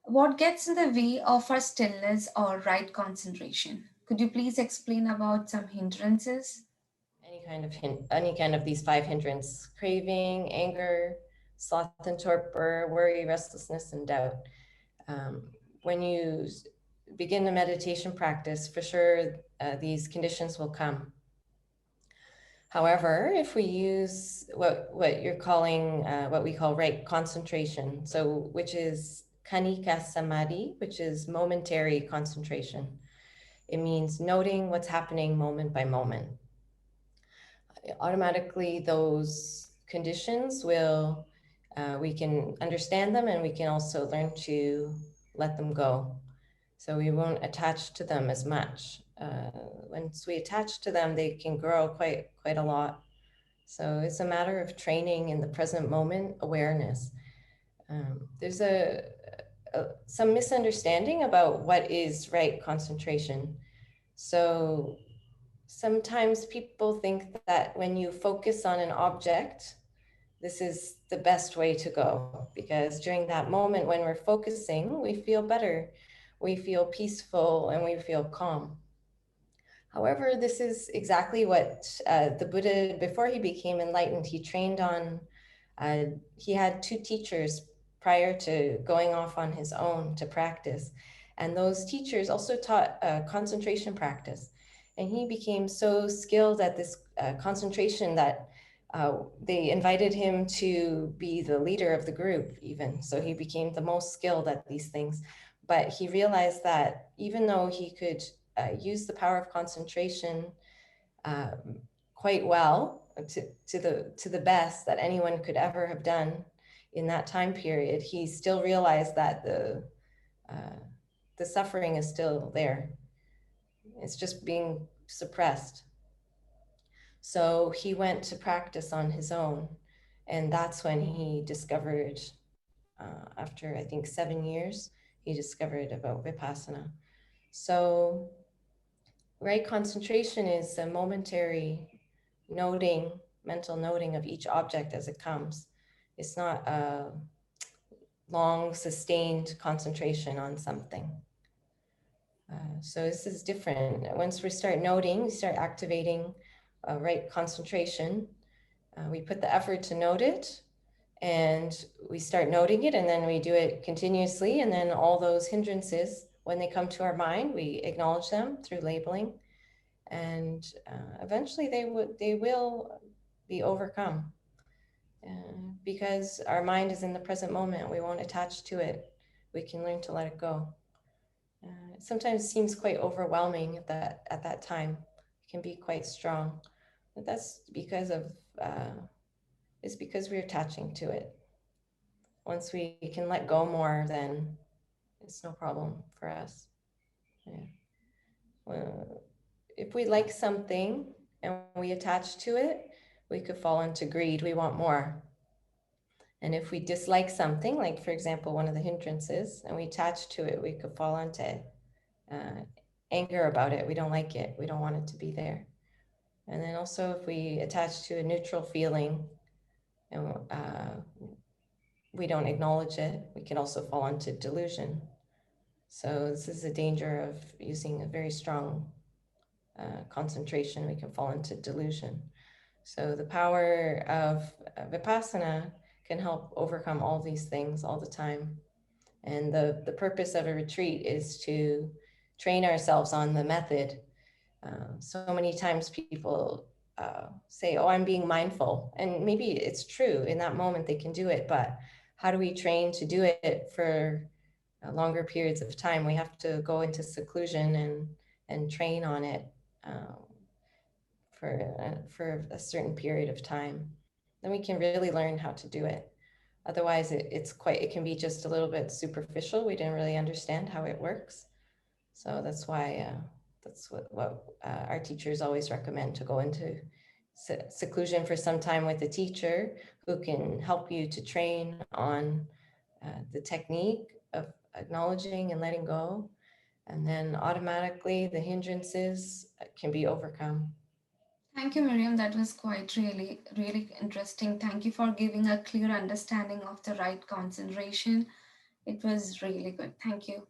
What gets in the way of our stillness or right concentration? Could you please explain about some hindrances? Any kind of these five hindrance: craving, anger, sloth and torpor, worry, restlessness, and doubt. um, when you begin the meditation practice, for sure, these conditions will come. However, if we use what you're calling, what we call right concentration, so which is kanika samadhi, which is momentary concentration, it means noting what's happening moment by moment. Automatically, those conditions will, we can understand them, and we can also learn to let them go. So we won't attach to them as much. Once we attach to them, they can grow quite a lot. So it's a matter of training in the present moment awareness. There's some misunderstanding about what is right concentration. So sometimes people think that when you focus on an object, this is the best way to go, because during that moment when we're focusing, we feel better, we feel peaceful, and we feel calm. However, this is exactly what the Buddha, before he became enlightened, he trained on. Uh, he had two teachers prior to going off on his own to practice. And those teachers also taught concentration practice. And he became so skilled at this concentration that they invited him to be the leader of the group, even. So he became the most skilled at these things. But he realized that even though he could use the power of concentration um, quite well, to the best that anyone could ever have done in that time period, he still realized that uh, the suffering is still there. It's just being suppressed. So he went to practice on his own, and that's when he discovered, after I think 7 years, he discovered about vipassana. So right concentration is a momentary noting, mental noting of each object as it comes. It's not a long, sustained concentration on something. So this is different. Once we start noting, we start activating right concentration. We put the effort to note it, and we start noting it, and then we do it continuously. And then all those hindrances, when they come to our mind, we acknowledge them through labeling, and eventually they will be overcome, because our mind is in the present moment. We won't attach to it. We can learn to let it go. It sometimes seems quite overwhelming at that time. It can be quite strong, but that's because of it's because we're attaching to it. Once we can let go more, then it's no problem for us. Yeah. Well, if we like something and we attach to it, we could fall into greed. We want more. And if we dislike something, like for example, one of the hindrances, and we attach to it, we could fall into uh, anger about it. We don't like it. We don't want it to be there. And then also, if we attach to a neutral feeling and we don't acknowledge it, we can also fall into delusion. So this is a danger of using a very strong concentration. We can fall into delusion. So the power of vipassana can help overcome all these things all the time. And the purpose of a retreat is to train ourselves on the method. So many times people say, oh, I'm being mindful. And maybe it's true. In that moment, they can do it. But how do we train to do it for longer periods of time? We have to go into seclusion and train on it um, for a certain period of time. Then we can really learn how to do it. Otherwise, it can be just a little bit superficial. We didn't really understand how it works. So that's why that's what our teachers always recommend, to go into seclusion for some time with a teacher who can help you to train on the technique of acknowledging and letting go. And then automatically the hindrances can be overcome. Thank you, Miriam. That was quite really interesting. Thank you for giving a clear understanding of the right concentration. It was really good. Thank you.